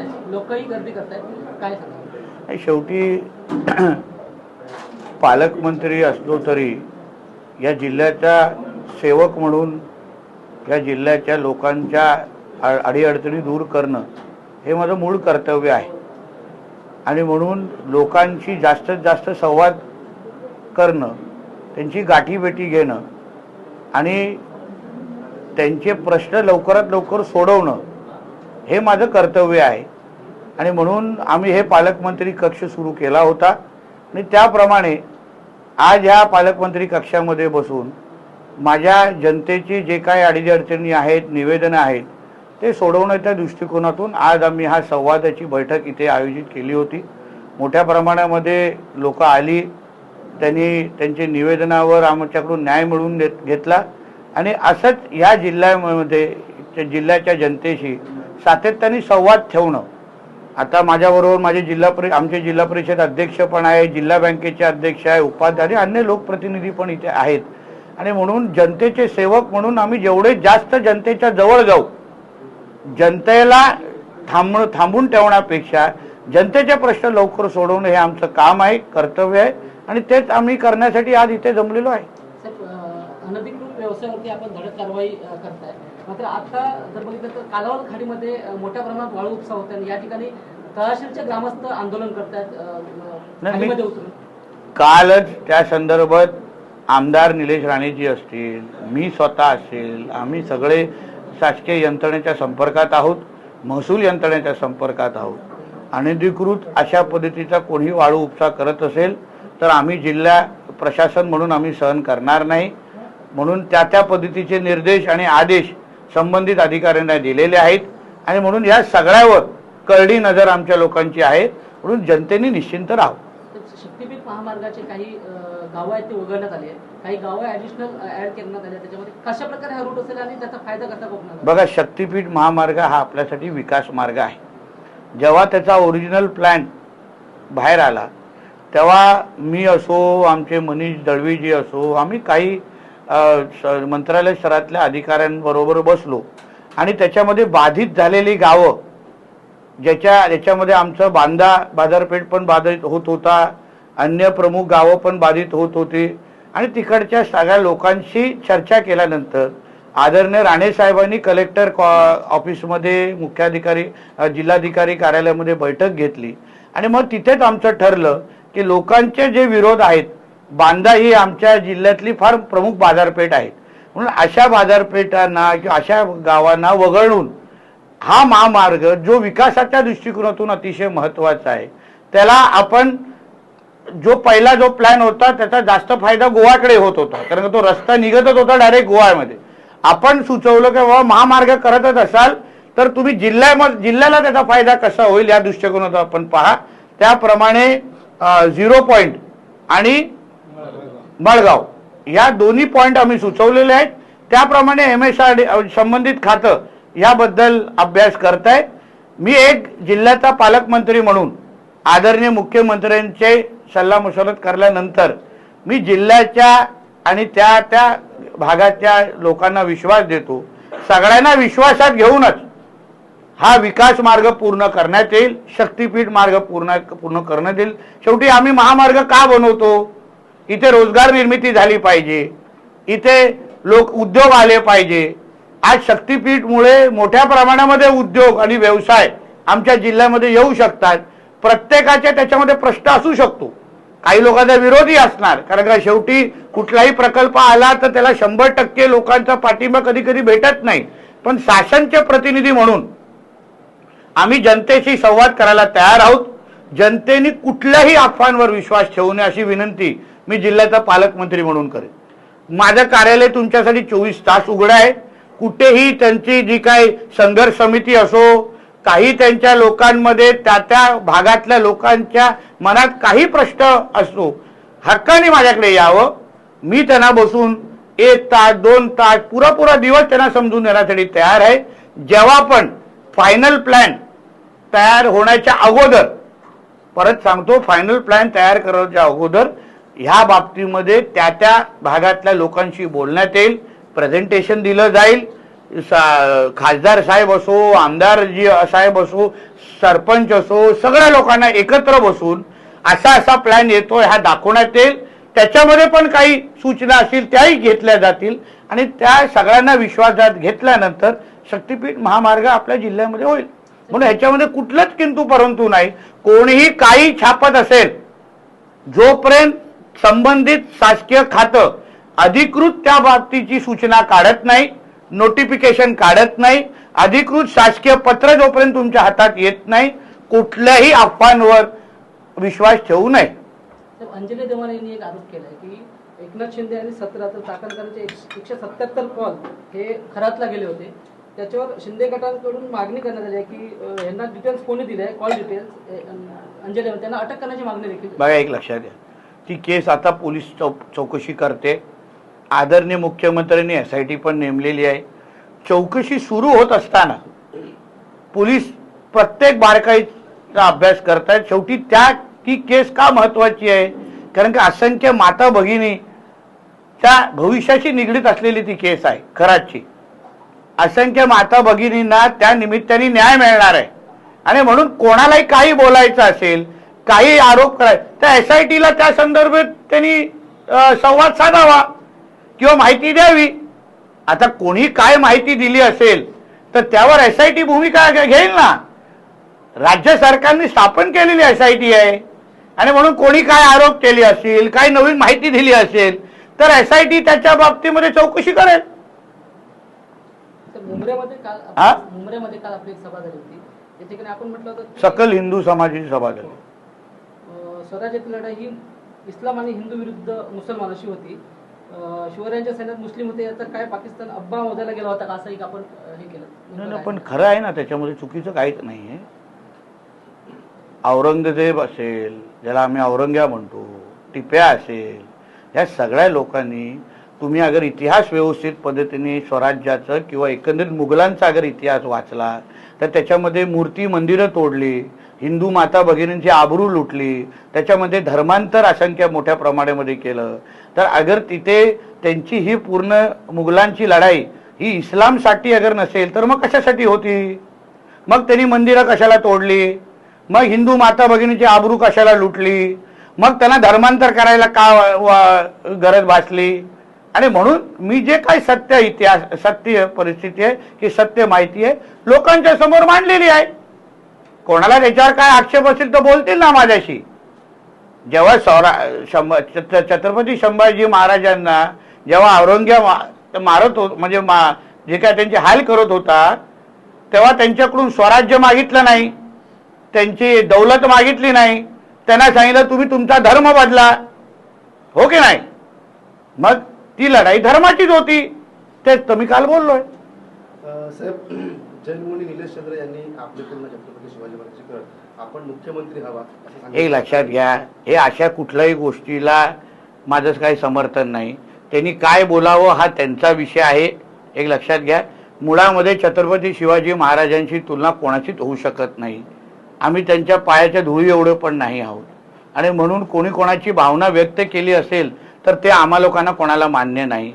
करताय, लोकही गर्दी करतायत, काय सांगा? शेवटी पालकमंत्री असलो तरी या जिल्ह्याचा सेवक म्हणून या जिल्ह्याच्या लोकांच्या अडीअडचणी दूर करणं हे माझं मूळ कर्तव्य आहे आणि म्हणून लोकांशी जास्तीत जास्त संवाद करणं, त्यांची गाठीभेटी घेणं आणि त्यांचे प्रश्न लवकरात लवकर सोडवणं हे माझं कर्तव्य आहे आणि म्हणून आम्ही हे पालकमंत्री कक्ष सुरू केला होता आणि त्याप्रमाणे आज ह्या पालकमंत्री कक्षामध्ये बसून माझ्या जनतेची जे काही अडीअडचणी आहेत, निवेदनं आहेत ते सोडवण्याच्या दृष्टिकोनातून आज आम्ही हा संवादाची बैठक इथे आयोजित केली होती। मोठ्या प्रमाणामध्ये लोक आली, त्यांनी त्यांचे निवेदनावर आमच्याकडून न्याय मिळवून घेतला आणि असंच या जिल्ह्यामध्ये जिल्ह्याच्या जनतेशी सातत्याने संवाद ठेवणं। आता माझ्याबरोबर माझे आमचे जिल्हा परिषद अध्यक्ष पण आहे, जिल्हा बँकेचे अध्यक्ष आहे, उपाध्यक्ष आणि अन्य लोकप्रतिनिधी पण इथे आहेत आणि म्हणून जनतेचे सेवक म्हणून आम्ही जेवढे जास्त जनतेच्या जवळ जाऊ, जनतेला थांबून ठेवण्यापेक्षा जनतेचे प्रश्न लवकर सोडवणं हे आमचं काम आहे, कर्तव्य आहे आणि तेच आम्ही करण्यासाठी आज इथे जमलेलो आहे। अनधिकृत व्यवसायावरती आपण धडक कारवाई करताय, मात्र आता जर बघितलं तर कालावल खाडीमध्ये मोठ्या प्रमाणात वाळू उपसा होत आहे, या ठिकाणी तहसीलचे ग्रामस्थ आंदोलन करतायत उतरून। कालच त्या संदर्भात आमदार निलेश राणेजी असतील, मी स्वतः असेल, आम्ही सगळे शासकीय यंत्रणेच्या संपर्कात आहोत, महसूल यंत्रणेच्या संपर्कात आहोत। अनधिकृत अशा पद्धतीचा कोणी वाळू उपसा करत असेल तर आम्ही जिल्हा प्रशासन म्हणून आम्ही सहन करणार नाही, म्हणून त्या पद्धतीचे निर्देश आणि आदेश संबंधित अधिकाऱ्यांना दिलेले आहेत आणि म्हणून या सगळ्यावर करडी नजर आमच्या लोकांची आहे, म्हणून जनतेने निश्चिंत राहावं। शक्तीपीठ महामार्गाचे काही गावं आहेत ते वगळण्यात आले, काही गावं ऍडिशनल ऍड करण्यात आले, त्याच्यामध्ये कशा प्रकारे हा रूट असेल आणि त्याचा फायदा कसा होणार? बघा, शक्तीपीठ महामार्ग हा आपल्यासाठी विकास मार्ग आहे। जेव्हा त्याचा ओरिजिनल प्लॅन बाहेर आला तेव्हा मी असो, आमचे मनीष दळवीजी असो, आम्ही काही मंत्रालय स्तरातल्या अधिकाऱ्यांबरोबर बसलो आणि त्याच्यामध्ये बाधित झालेली गावं ज्याच्यामध्ये आमचं बांदा बाजारपेठ पण बाधित होत होता, अन्य प्रमुख गावं पण बाधित होत होती आणि तिकडच्या सगळ्या लोकांशी चर्चा केल्यानंतर आदरणीय राणे साहेबांनी कलेक्टर ऑफिसमध्ये मुख्याधिकारी जिल्हाधिकारी कार्यालयामध्ये बैठक घेतली आणि मग तिथेच आमचं ठरलं की लोकांचे जे विरोध आहेत, बांदा ही आमच्या जिल्ह्यातली फार प्रमुख बाजारपेठ आहे, म्हणून अशा बाजारपेठांना किंवा अशा गावांना वगळून हा महामार्ग जो विकासाच्या दृष्टिकोनातून अतिशय महत्त्वाचा आहे त्याला आपण जो प्लॅन होता त्याचा जास्त फायदा गोवाकडे होत होता, कारण तो रस्ता निघतच होता डायरेक्ट गोव्यामध्ये। आपण सुचवलं की बाबा महामार्ग करतच असाल तर तुम्ही जिल्ह्याला त्याचा फायदा कसा होईल या दृष्टिकोनातून आपण पहा। त्याप्रमाणे 0 पॉइंट आणि मळगाव या दोन्ही पॉइंट आम्ही सुचवलेले आहेत। त्याप्रमाणे MSRD संबंधित खातं याबद्दल अभ्यास करताय। मी एक जिल्ह्याचा पालकमंत्री म्हणून आदरणीय मुख्यमंत्र्यांचे सल्लामसलत करल्यानंतर मी जिल्ह्याच्या आणि त्या भागाच्या लोकांना विश्वास देतो, सगळ्यांना विश्वासात घेऊनच हा विकास मार्ग पूर्ण करण्यात येईल, शक्तीपीठ मार्ग पूर्ण करण्यात येईल। शेवटी आम्ही महामार्ग का बनवतो? इथे रोजगार निर्मिती झाली पाहिजे, इथे उद्योग आले पाहिजे। आज शक्तीपीठमुळे मोठ्या प्रमाणामध्ये उद्योग आणि व्यवसाय आमच्या जिल्ह्यामध्ये येऊ शकतात। प्रत्येकाच्या त्याच्यामध्ये प्रश्न असू शकतो, काही लोकांचा विरोधी असणार, कारण का शेवटी कुठलाही प्रकल्प आला तर त्याला 100% लोकांचा पाठिंबा कधी कधी भेटत नाही, पण शासनचे प्रतिनिधी म्हणून आम्ही जनतेशी संवाद करायला तयार आहोत। जनतेने कुठल्याही अफवांवर विश्वास ठेवू नये अशी विनंती मी जिल्ह्याचा पालकमंत्री म्हणून करेन। माझं कार्यालय तुमच्यासाठी 24 तास उघडं आहे। कुठेही त्यांची जी काही संघर्ष समिती असो, काही त्यांच्या लोकांमध्ये त्या भागातल्या लोकांच्या मनात काही प्रश्न असो, हक्काने माझ्याकडे यावं। मी त्यांना बसून 1 तास 2 तास पुरा दिवस त्यांना समजून देण्यासाठी तयार आहे। जेव्हा पण फायनल प्लॅन तयार होण्याच्या अगोदर, परत सांगतो, फायनल प्लॅन तयार करण्याच्या अगोदर ह्या बाबतीमध्ये त्या भागातल्या लोकांशी बोलण्यात येईल, प्रेझेंटेशन दिलं जाईल खासदार साहेब असो, आमदार जी साहेब असो, सरपंच असो, सगळ्या लोकांना एकत्र बसून असा असा प्लॅन येतोय हा दाखवण्यात येईल. त्याच्यामध्ये पण काही सूचना असतील त्याही घेतल्या जातील आणि त्या सगळ्यांना विश्वासात घेतल्यानंतर शक्तीपीठ महामार्ग आपल्या जिल्ह्यामध्ये होईल. म्हणून ह्याच्यामध्ये कुठलंच किंतु परंतु नाही. कोणीही काही छापत असेल, जोपर्यंत संबंधित शासकीय खातं अधिकृत त्या बाबतीची सूचना काढत नाही, नोटिफिकेशन काढत नाही, अधिकृत शासकीय पत्र जोपर्यंत तुमच्या हातात येत नाही, कुठल्याही अफवांवर विश्वास ठेवू नये. अंजली देवाने यांनी एक आरोप केलाय की एकनाथ शिंदे यांनी 17 तर चाकणकरांचे 177 कॉल हे खरातला गेले होते. त्याच्यावर शिंदे गटाकडून मागणी करण्यात आली आहे की यांना डिटेल्स कोणी दिले आहे, कॉल डिटेल्स अंजली देवाने, त्यांना अटक करण्याची मागणी देखील. बघा, एक लक्षात घ्या, ती केस आता पोलीस चौकशी करते. आदरणीय मुख्यमंत्र्यांनी SIT पण नेमलेली आहे. चौकशी सुरू होत असताना पोलीस प्रत्येक बारकाईचा अभ्यास करतायत. शेवटी ती केस का महत्वाची आहे, कारण की असंख्य माता भगिनी त्या भविष्याशी निगडीत असलेली ती केस आहे. खराची असंख्य माता भगिनींना त्या निमित्ताने न्याय मिळणार आहे आणि म्हणून कोणालाही काही बोलायचं असेल, काही आरोप करायचे, त्या SITला त्या संदर्भात त्यांनी संवाद साधावा किंवा माहिती द्यावी. आता कोणी काय माहिती दिली असेल तर त्यावर SIT भूमिका घेईल ना. राज्य सरकारने स्थापन केलेली SIT आहे आणि म्हणून कोणी काय आरोप केले असतील, काही नवीन माहिती दिली असेल तर SIT त्याच्या बाबतीमध्ये चौकशी करेल. मुंबईमध्ये काल आपली एक सभा झाली होती, त्या ठिकाणी आपण म्हटलं होतं सकल हिंदू समाजाची सभा झाली. स्वराज्याची लढाई ही इस्लाम आणि हिंदू विरुद्ध मुसलमान अशी होती. शिवरायांच्या सैन्यात मुस्लिम होते, याचा काय पाकिस्तान अब्बा मोजायला गेला होता का, असं एक आपण हे केलं. पण खरं आहे ना, त्याच्यामध्ये चुकीचं काहीच नाही आहे. औरंगजेब असेल, ज्याला आम्ही औरंग्या म्हणतो, टिप्या असेल, या सगळ्या लोकांनी, तुम्ही अगर इतिहास व्यवस्थित पद्धतीने स्वराज्याचं किंवा एकंदरीत मुघलांचा अगर इतिहास वाचला तर त्याच्यामध्ये मूर्ती मंदिरं तोडली, हिंदू माता भगिनींची आबरू लुटली, त्याच्यामध्ये धर्मांतर असंख्य मोठ्या प्रमाणामध्ये केलं. तर अगर तिथे त्यांची ही पूर्ण मुघलांची लढाई ही इस्लामसाठी अगर नसेल तर मग कशासाठी होती? मग त्यांनी मंदिरं कशाला तोडली? मग हिंदू माता भगिनीची आबरू कशाला लुटली? मग त्यांना धर्मांतर करायला का गरज भासली? आणि म्हणून मी जे काही सत्य इतिहास, सत्य परिस्थिती आहे, की सत्य माहिती आहे, लोकांच्या समोर मांडलेली आहे. कोणाला त्याच्यावर काय आक्षेप असेल तर बोलतील ना माझ्याशी. जेव्हा छत्रपती संभाजी महाराजांना जेव्हा औरंगजेब मारत होत, म्हणजे जे काय त्यांचे हाल करत होता, तेव्हा त्यांच्याकडून स्वराज्य मागितलं नाही, त्यांची दौलत मागितली नाही. त्यांना सांगितलं तुम्ही तुमचा धर्म बदला, हो की नाही? मग ती लढाई धर्माचीच होती. तेच तर मी काल बोललोय. साहेब, जैनमुनी निलेश चंद्र यांनी आपले पूर्ण छत्रपती शिवाजी महाराजांची कर आपण मुख्यमंत्री हवा असं सांगितलं. हे लक्षात घ्या, हे अशा कुठल्याही गोष्टीला माझं काही समर्थन नाही. त्यांनी काय बोलावं हा त्यांचा विषय आहे. एक लक्षात घ्या, मुळामध्ये छत्रपती शिवाजी महाराजांची तुलना कोणाचीच होऊ शकत नाही. आम्ही त्यांच्या पायाच्या धुळी एवढं पण नाही आहोत आणि म्हणून कोणी कोणाची भावना व्यक्त केली असेल तर ते आम्हा लोकांना कोणाला मान्य नाही.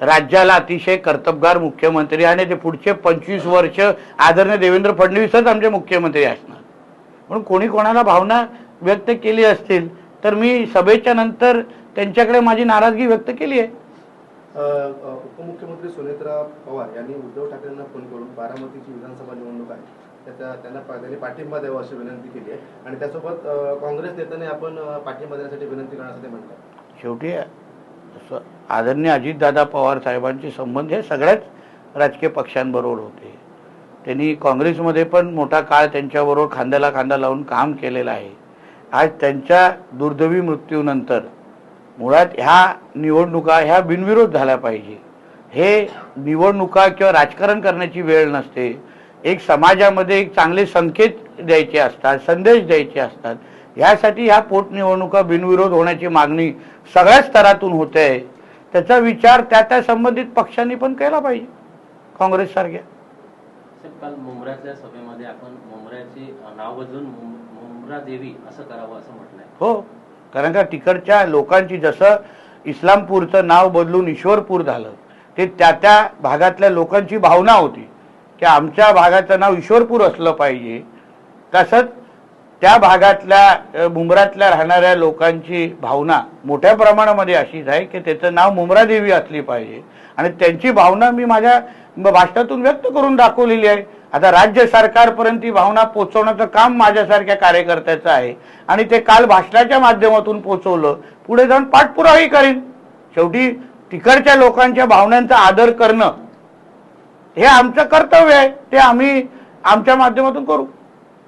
राज्याला अतिशय कर्तबगार मुख्यमंत्री आणि ते पुढचे 25 वर्ष आदरणीय देवेंद्र फडणवीसच आमचे मुख्यमंत्री असणार. म्हणून कोणी कोणाला भावना व्यक्त केली असतील तर मी सभेच्या नंतर त्यांच्याकडे माझी नाराजगी व्यक्त केली आहे. उपमुख्यमंत्री सुनेत्रा पवार यांनी उद्धव ठाकरेंना फोन करून बारामतीची विधानसभा निवडणूक आहे त्यांनी पाठिंबा द्यावा अशी विनंती केली आहे आणि त्यासोबत काँग्रेस नेत्याने आपण पाठिंबा देण्यासाठी विनंती करण्यासाठी म्हणतात. शेवटी आदरणीय अजितदादा पवार साहेबांचे संबंध हे सगळ्याच राजकीय पक्षांबरोबर होते. त्यांनी काँग्रेसमध्ये पण मोठा काळ त्यांच्याबरोबर खांद्याला खांदा लावून काम केलेलं आहे. आज त्यांच्या दुर्दैवी मृत्यूनंतर मुळात ह्या निवडणुका ह्या बिनविरोध झाल्या पाहिजे. हे निवडणुका किंवा राजकारण करण्याची वेळ नसते. एक समाजामध्ये एक चांगले संकेत द्यायचे असतात, संदेश द्यायचे असतात. यासाठी ह्या पोटनिवडणुका बिनविरोध होण्याची मागणी सगळ्याच स्तरातून होते आहे. त्याचा विचार त्या संबंधित पक्षांनी पण केला पाहिजे, काँग्रेस सारख्या. काल मुंब्राच्या सभेमध्ये आपण मुंब्राचे नाव बदलून मुंब्रा देवी असं करावं असं म्हटलंय. हो, कारण का तिकडच्या लोकांची, जसं इस्लामपूरचं नाव बदलून ईश्वरपूर झालं, ते त्या भागातल्या लोकांची भावना होती की आमच्या भागाचं नाव ईश्वरपूर असलं पाहिजे. तसंच त्या भागातल्या मुंब्रातल्या राहणाऱ्या लोकांची भावना मोठ्या प्रमाणामध्ये अशीच आहे की त्याचं नाव मुंब्रादेवी असली पाहिजे आणि त्यांची भावना मी माझ्या भाषणातून व्यक्त करून दाखवलेली आहे. आता राज्य सरकारपर्यंत ती भावना पोहोचवण्याचं काम माझ्यासारख्या कार्यकर्त्याचं आहे आणि ते काल भाषणाच्या माध्यमातून पोहोचवलं. पुढे जाऊन पाठपुरावाही करीन. शेवटी तिकडच्या लोकांच्या भावनांचा आदर करणं हे आमचं कर्तव्य आहे. ते आम्ही आमच्या माध्यमातून करू.